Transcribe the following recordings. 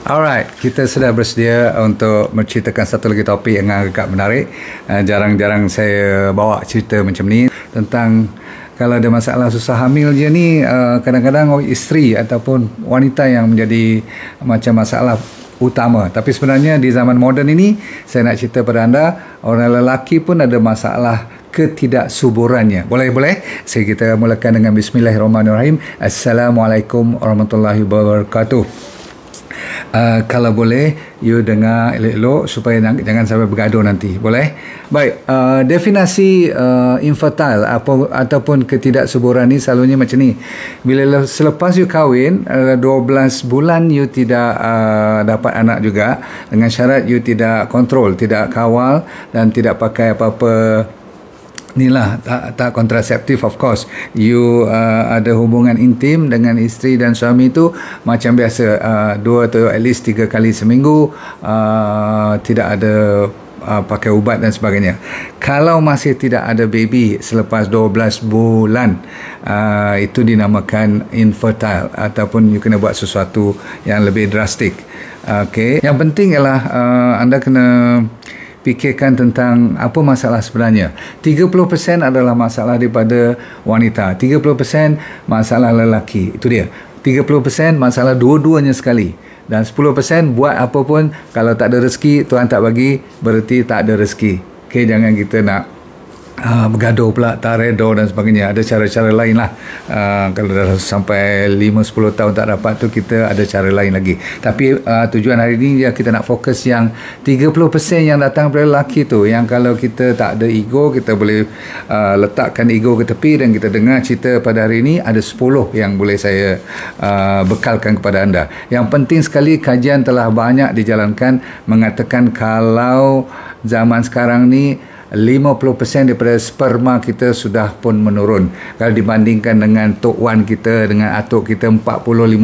Alright, kita sudah bersedia untuk menceritakan satu lagi topik yang agak menarik. Jarang-jarang saya bawa cerita macam ni tentang kalau ada masalah susah hamil je ni, kadang-kadang isteri ataupun wanita yang menjadi macam masalah utama. Tapi sebenarnya di zaman moden ini, saya nak cerita pada anda, orang lelaki pun ada masalah ketidaksuburannya. Boleh? Kita mulakan dengan Bismillahirrahmanirrahim. Assalamualaikum warahmatullahi wabarakatuh. Kalau boleh, you dengar elok-elok supaya jangan sampai bergaduh nanti. Boleh? Baik, definisi infertile ataupun ketidaksuburan ni selalunya macam ni. Bila selepas you kahwin, 12 bulan you tidak dapat anak juga, dengan syarat you tidak kontrol, tidak kawal dan tidak pakai apa-apa inilah, tak kontraseptif. Of course you ada hubungan intim dengan isteri dan suami itu macam biasa, 2 atau at least 3 kali seminggu, tidak ada pakai ubat dan sebagainya. Kalau masih tidak ada baby selepas 12 bulan, itu dinamakan infertile ataupun you kena buat sesuatu yang lebih drastik. Okay. Yang penting ialah anda kena fikirkan tentang apa masalah sebenarnya. 30% adalah masalah daripada wanita, 30% masalah lelaki. Itu dia. 30% masalah dua-duanya sekali. Dan 10% buat apa pun, kalau tak ada rezeki, Tuhan tak bagi, berarti tak ada rezeki. Okay, jangan kita nak bergaduh pula, tak redor dan sebagainya. Ada cara-cara lain lah. Kalau dah sampai 5-10 tahun tak dapat tu, kita ada cara lain lagi. Tapi tujuan hari ini kita nak fokus yang 30% yang datang dari lelaki tu, yang kalau kita tak ada ego, kita boleh letakkan ego ke tepi dan kita dengar cerita pada hari ini. Ada 10 yang boleh saya bekalkan kepada anda. Yang penting sekali, kajian telah banyak dijalankan mengatakan kalau zaman sekarang ni 50% daripada sperma kita sudah pun menurun kalau dibandingkan dengan Tok Wan kita, dengan atuk kita 40-50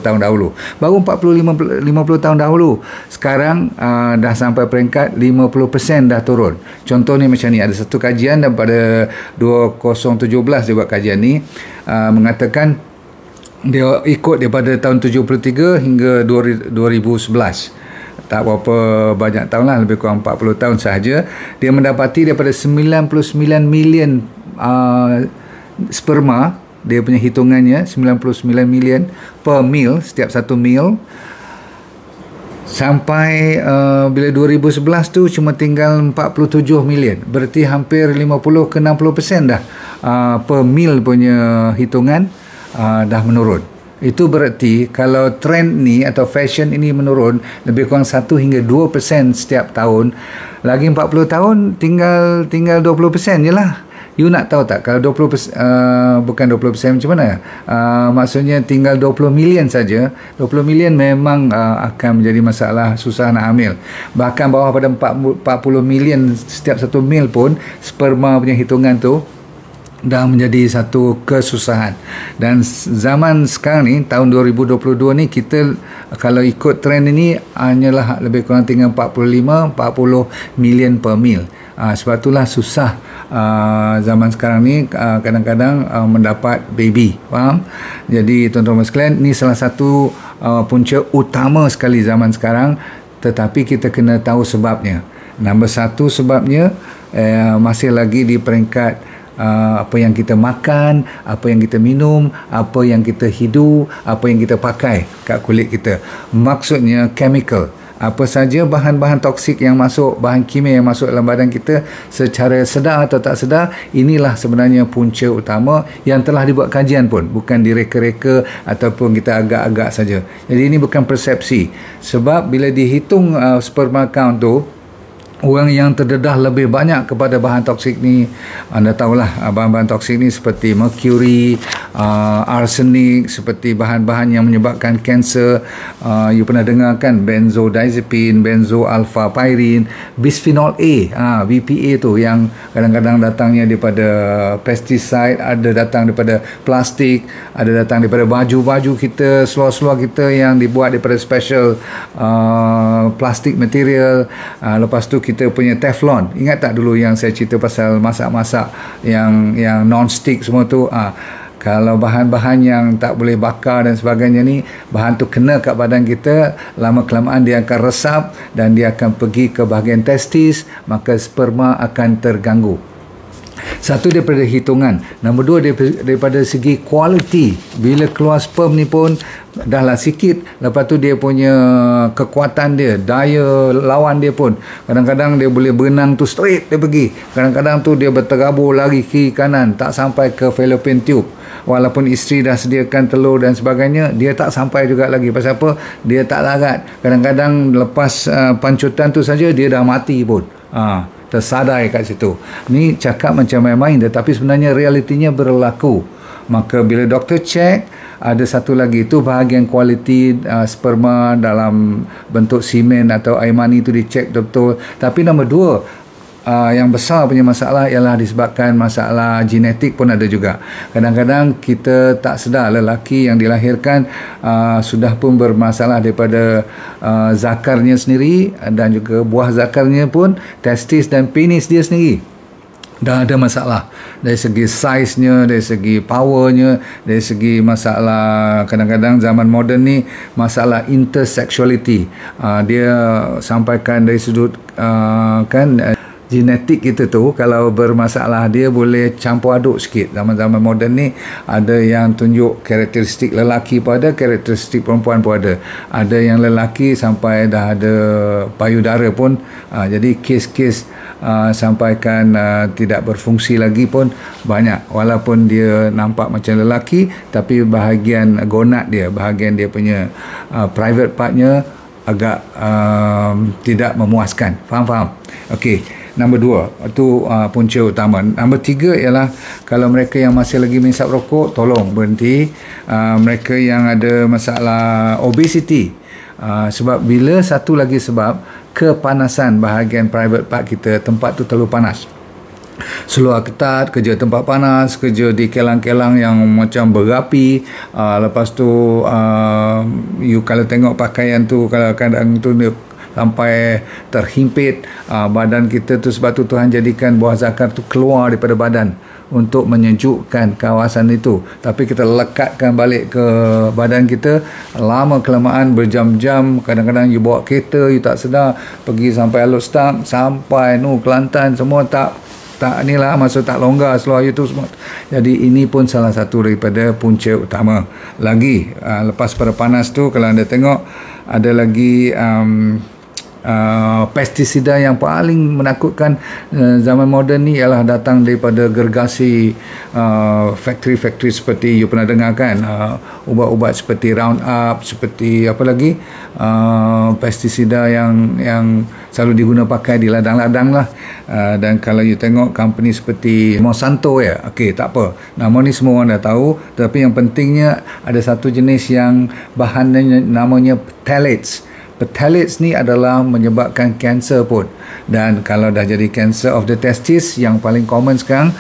tahun dahulu. Baru 40-50 tahun dahulu, sekarang dah sampai peringkat 50% dah turun. Contohnya macam ni, ada satu kajian daripada 2017 dia buat kajian ni, mengatakan dia ikut daripada tahun 73 hingga 2011. Tak berapa banyak tahun lah, lebih kurang 40 tahun sahaja. Dia mendapati daripada 99 million sperma, dia punya hitungannya 99 million per meal, setiap satu meal, sampai bila 2011 tu cuma tinggal 47 million. Berarti hampir 50 ke 60% dah per meal punya hitungan dah menurun. Itu berarti kalau trend ni atau fashion ini menurun lebih kurang 1 hingga 2% setiap tahun, lagi 40 tahun tinggal 20% je lah. You nak tahu tak, kalau 20%, bukan 20% macam mana? Maksudnya tinggal 20 million saja. 20 million memang akan menjadi masalah, susah nak hamil. Bahkan bawah pada 40 million setiap satu mil pun, sperma punya hitungan tu dah menjadi satu kesusahan. Dan zaman sekarang ni, tahun 2022 ni, kita kalau ikut trend ini hanyalah lebih kurang tinggal 45-40 million per meal. Sebab itulah susah zaman sekarang ni kadang-kadang mendapat baby. Faham? Jadi tuan-tuan sekalian, ni salah satu punca utama sekali zaman sekarang, tetapi kita kena tahu sebabnya. Nombor 1 sebabnya masih lagi di peringkat apa yang kita makan, apa yang kita minum, apa yang kita hidu, apa yang kita pakai kat kulit kita. Maksudnya chemical. Apa saja bahan-bahan toksik yang masuk, bahan kimia yang masuk dalam badan kita secara sedar atau tak sedar, inilah sebenarnya punca utama yang telah dibuat kajian pun, bukan direka-reka ataupun kita agak-agak saja. Jadi ini bukan persepsi. Sebab bila dihitung sperma count tu, orang yang terdedah lebih banyak kepada bahan toksik ni, anda tahulah bahan-bahan toksik ni seperti mercury, arsenik, seperti bahan-bahan yang menyebabkan kanser. You pernah dengar kan, benzodiazepine, benzoalfa-pyrin, bisphenol A, BPA tu yang kadang-kadang datangnya daripada pesticide, ada datang daripada plastik, ada datang daripada baju-baju kita, seluar-seluar kita yang dibuat daripada special plastik material. Lepas tu kita punya Teflon. Ingat tak dulu yang saya cerita pasal masak-masak yang non-stick semua tu? Kalau bahan-bahan yang tak boleh bakar dan sebagainya ni, bahan tu kena kat badan kita, lama kelamaan dia akan resap dan dia akan pergi ke bahagian testis, maka sperma akan terganggu. Satu daripada hitungan. Nombor dua, daripada segi kualiti. Bila keluar sperm ni pun dahlah sikit, lepas tu dia punya kekuatan dia, daya lawan dia pun, kadang-kadang dia boleh berenang tu straight dia pergi, kadang-kadang tu dia berterabur lari kiri kanan, tak sampai ke fallopian tube. Walaupun isteri dah sediakan telur dan sebagainya, dia tak sampai juga lagi. Pasal apa? Dia tak larat. Kadang-kadang lepas pancutan tu saja dia dah mati pun. Tersadai kat situ. Ni cakap macam main-main, tetapi sebenarnya realitinya berlaku. Maka bila doktor cek, ada satu lagi tu bahagian kualiti sperma dalam bentuk semen atau air mani tu dicek betul-betul. Tapi nombor dua, yang besar punya masalah ialah disebabkan masalah genetik pun ada juga. Kadang-kadang kita tak sedar lelaki yang dilahirkan sudah pun bermasalah daripada zakarnya sendiri, dan juga buah zakarnya pun, testis dan penis dia sendiri dah ada masalah dari segi saiznya, dari segi powernya, dari segi masalah kadang-kadang zaman moden ni masalah intersexuality. Dia sampaikan dari sudut genetik kita tu kalau bermasalah, dia boleh campur aduk sikit. Zaman-zaman moden ni ada yang tunjuk karakteristik lelaki pun ada, karakteristik perempuan pun ada. Ada yang lelaki sampai dah ada payudara pun. Jadi kes-kes sampaikan tidak berfungsi lagi pun banyak. Walaupun dia nampak macam lelaki, tapi bahagian gonad dia, bahagian dia punya private partnya agak tidak memuaskan. Faham? Okey. Nombor dua, itu punca utama. Nombor tiga ialah kalau mereka yang masih lagi menghisap rokok, tolong berhenti. Mereka yang ada masalah obesity, sebab bila satu lagi sebab kepanasan bahagian private part kita, tempat tu terlalu panas. Seluar ketat, kerja tempat panas, kerja di kelang-kelang yang macam berapi. Lepas tu you kalau tengok pakaian tu, kalau kadang tu dia sampai terhimpit badan kita tu. Sebab tu Tuhan jadikan buah zakar tu keluar daripada badan untuk menyejukkan kawasan itu. Tapi kita lekatkan balik ke badan kita, lama kelamaan berjam-jam. Kadang-kadang you bawa kereta, you tak sedar, pergi sampai Alor-Setar, sampai Kelantan, semua tak inilah, maksud tak longgar seluar you tu semua. Jadi ini pun salah satu daripada punca utama. Lagi lepas pada panas tu, kalau anda tengok ada lagi pestisida yang paling menakutkan zaman moden ni ialah datang daripada gergasi factory-factory seperti you pernah dengar kan, ubat-ubat seperti Roundup, seperti apa lagi, pestisida yang selalu diguna pakai di ladang-ladang lah. Dan kalau you tengok company seperti Monsanto okey, tak apa, nama ni semua orang dah tahu, tapi yang pentingnya ada satu jenis yang bahannya namanya phthalates. Phthalates ni adalah menyebabkan kanser pun. Dan kalau dah jadi cancer of the testis, yang paling common sekarang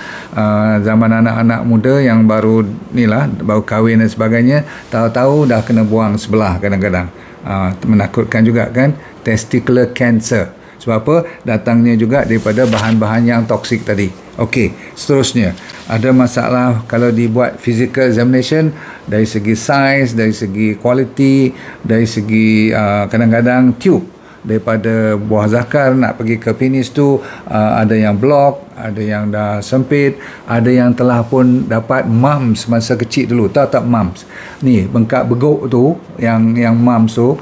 zaman anak-anak muda yang baru baru kahwin dan sebagainya, tahu-tahu dah kena buang sebelah kadang-kadang. Menakutkan juga kan, testicular cancer. Sebab apa? Datangnya juga daripada bahan-bahan yang toksik tadi. Okey, seterusnya ada masalah kalau dibuat physical examination, dari segi size, dari segi quality, dari segi kadang-kadang tube daripada buah zakar nak pergi ke penis tu, ada yang block, ada yang dah sempit, ada yang telah pun dapat mumps masa kecil dulu. Tahu tak mumps? Ni bengkak beguk tu, yang mumps tu,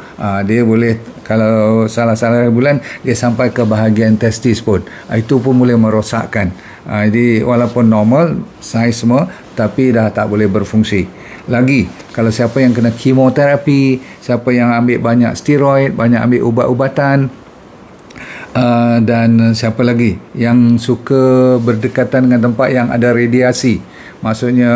dia boleh, kalau salah-salah bulan dia sampai ke bahagian testis pun. Itu pun boleh merosakkan. Jadi walaupun normal saiz semua, tapi dah tak boleh berfungsi lagi. Kalau siapa yang kena kemoterapi, siapa yang ambil banyak steroid, banyak ambil ubat-ubatan, dan siapa lagi yang suka berdekatan dengan tempat yang ada radiasi, maksudnya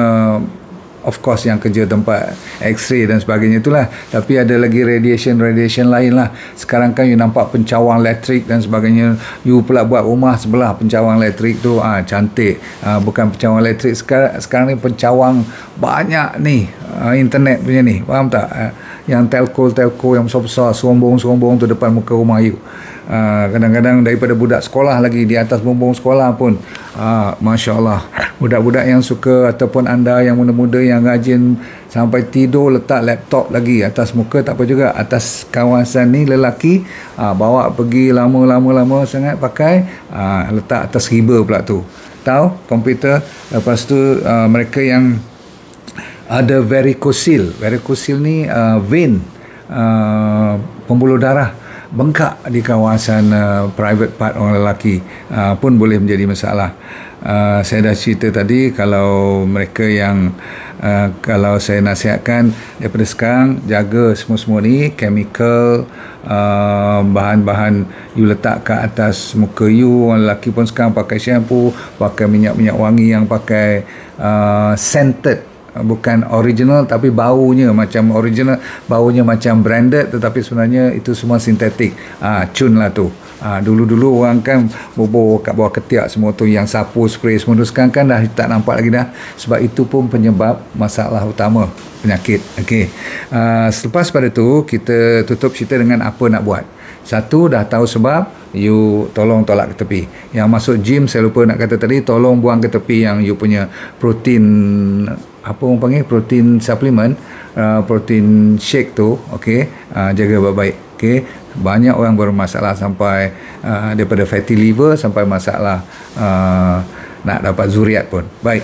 of course yang kerja tempat X-ray dan sebagainya itulah, tapi ada lagi radiation lain lah. Sekarang kan you nampak pencawang elektrik dan sebagainya, you pula buat rumah sebelah pencawang elektrik tu, cantik. Bukan pencawang elektrik, sekarang ni pencawang banyak ni, internet punya ni, faham tak? Yang telco yang besar-besar, serombong tu depan muka rumah you. Kadang-kadang daripada budak sekolah lagi, di atas bumbung sekolah pun Masya Allah, budak-budak yang suka ataupun anda yang muda-muda yang rajin sampai tidur letak laptop lagi atas muka, tak apa juga, atas kawasan ni lelaki bawa pergi lama sangat pakai, letak atas riba pula tu, tahu, komputer. Lepas tu mereka yang ada varikosil ni vein, pembuluh darah bengkak di kawasan private part orang lelaki, pun boleh menjadi masalah. Saya dah cerita tadi, kalau mereka yang kalau saya nasihatkan daripada sekarang, jaga semua ni chemical, bahan-bahan you letak ke atas muka you. Orang lelaki pun sekarang pakai shampoo, pakai minyak-minyak wangi yang pakai scented, bukan original tapi baunya macam original, baunya macam branded, tetapi sebenarnya itu semua sintetik. Cun lah tu. Dulu-dulu orang kan bobor kat bawah ketiak semua tu, yang sapu, spray semua tu. Sekarang kan dah tak nampak lagi dah. Sebab itu pun penyebab masalah utama penyakit. Okey. Selepas pada tu kita tutup cerita dengan apa nak buat. Satu, dah tahu sebab, you tolong tolak ke tepi. Yang masuk gym, saya lupa nak kata tadi, tolong buang ke tepi yang you punya protein, apa orang panggil, protein supplement, protein shake tu. Okey, jaga baik-baik. Okey, banyak orang bermasalah sampai daripada fatty liver sampai masalah nak dapat zuriat pun. Baik.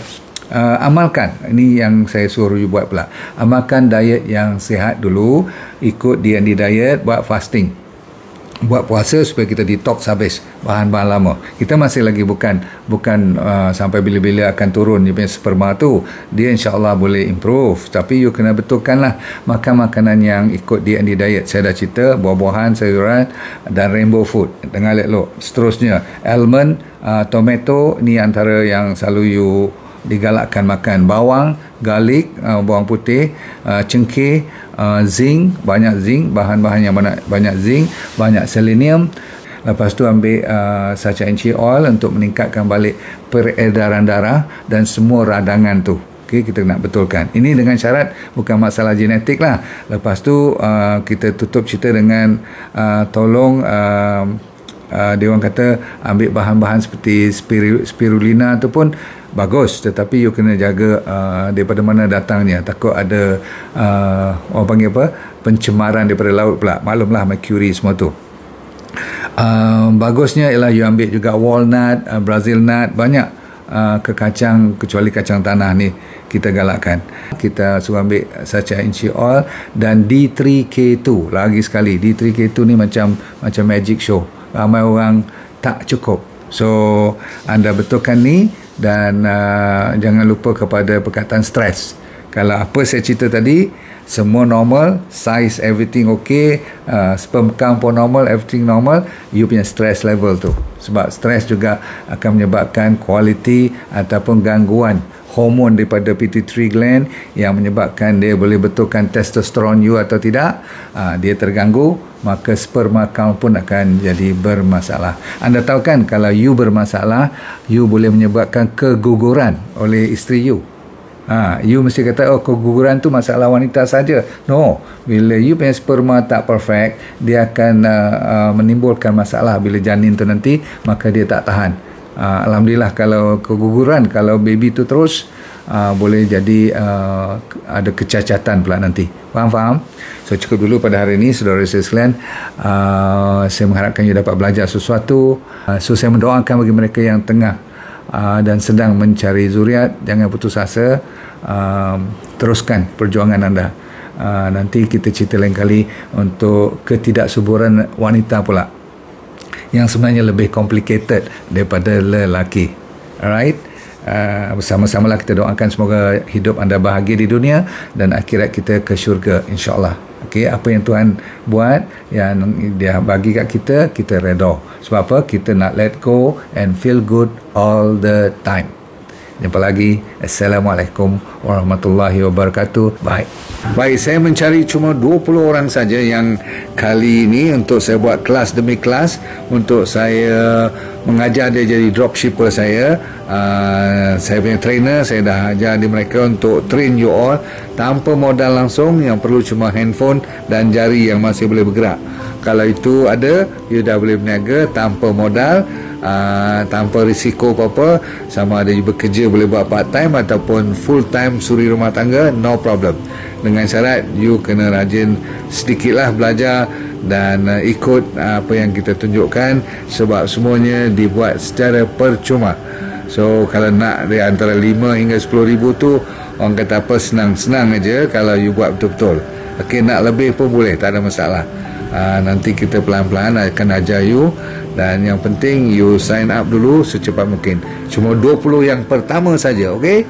Amalkan, ini yang saya suruh you buat pula. Amalkan diet yang sihat dulu, ikut D&D diet, buat fasting, buat puasa supaya kita detox habis bahan-bahan lama. Kita masih lagi bukan sampai bila-bila akan turun dia punya sperma tu. Dia insya-Allah boleh improve, tapi you kena betulkanlah makan makanan yang ikut D&D diet. Saya dah cerita, buah-buahan, sayuran dan rainbow food. Dengar elok. Seterusnya almond, tomato, ni antara yang selalu you digalakkan makan. Bawang, garlic, bawang putih, cengkeh, zinc, banyak zinc, bahan-bahan yang banyak zinc, banyak selenium. Lepas tu ambil sachainchi oil untuk meningkatkan balik peredaran darah dan semua radangan tu. Okey, kita nak betulkan. Ini dengan syarat bukan masalah genetik lah. Lepas tu kita tutup cerita dengan tolong dia orang kata ambil bahan-bahan seperti spirulina tu pun bagus, tetapi you kena jaga daripada mana datangnya. Takut ada orang panggil apa, pencemaran daripada laut pula. Maklumlah mercury semua tu. Bagusnya ialah you ambil juga walnut, Brazil nut, banyak ke kacang, kecuali kacang tanah ni kita galakkan. Kita suruh ambil sachainchi oil dan D3K2. Lagi sekali, D3K2 ni macam magic show. Ramai orang tak cukup. So anda betulkan ni, dan jangan lupa kepada perkataan stres. Kalau apa saya cerita tadi semua normal, size everything okay, sperm count pun normal, everything normal, you punya stress level tu. Sebab stres juga akan menyebabkan quality ataupun gangguan hormon daripada pituitary gland yang menyebabkan dia boleh betulkan testosteron you atau tidak. Dia terganggu, maka sperma count pun akan jadi bermasalah. Anda tahu kan, kalau you bermasalah, you boleh menyebabkan keguguran oleh isteri you. You mesti kata, oh, keguguran tu masalah wanita saja. No, bila you punya sperma tak perfect, dia akan menimbulkan masalah bila janin tu nanti, maka dia tak tahan. Alhamdulillah, kalau keguguran, kalau baby tu terus, boleh jadi ada kecacatan pula nanti. Faham? So cukup dulu pada hari ini, saudara saya sekalian. Saya mengharapkan you dapat belajar sesuatu. So saya mendoakan bagi mereka yang tengah dan sedang mencari zuriat, jangan putus asa. Teruskan perjuangan anda. Nanti kita cerita lain kali untuk ketidaksuburan wanita pula, yang sebenarnya lebih complicated daripada lelaki. Alright, bersama-samalah kita doakan semoga hidup anda bahagia di dunia dan akhirat kita ke syurga, insyaAllah. Okay, apa yang Tuhan buat, yang dia bagi kat kita, kita redha. Sebab apa? Kita nak let go and feel good all the time. Jumpa lagi. Assalamualaikum warahmatullahi wabarakatuh. Baik, saya mencari cuma 20 orang saja yang kali ini untuk saya buat kelas demi kelas, untuk saya mengajar dia jadi dropshipper saya. Saya punya trainer, saya dah ajar di mereka untuk train you all tanpa modal langsung, yang perlu cuma handphone dan jari yang masih boleh bergerak. Kalau itu ada, you dah boleh berniaga tanpa modal, tanpa risiko apa-apa. Sama ada you bekerja boleh buat part time ataupun full time suri rumah tangga, no problem. Dengan syarat you kena rajin sedikitlah belajar dan ikut apa yang kita tunjukkan, sebab semuanya dibuat secara percuma. So kalau nak di antara 5 hingga 10 ribu tu, orang kata apa, senang-senang aja kalau you buat betul-betul. Okey, nak lebih pun boleh, tak ada masalah. Nanti kita pelan-pelan akan ajar you, dan yang penting you sign up dulu secepat mungkin. Cuma 20 yang pertama saja, okey?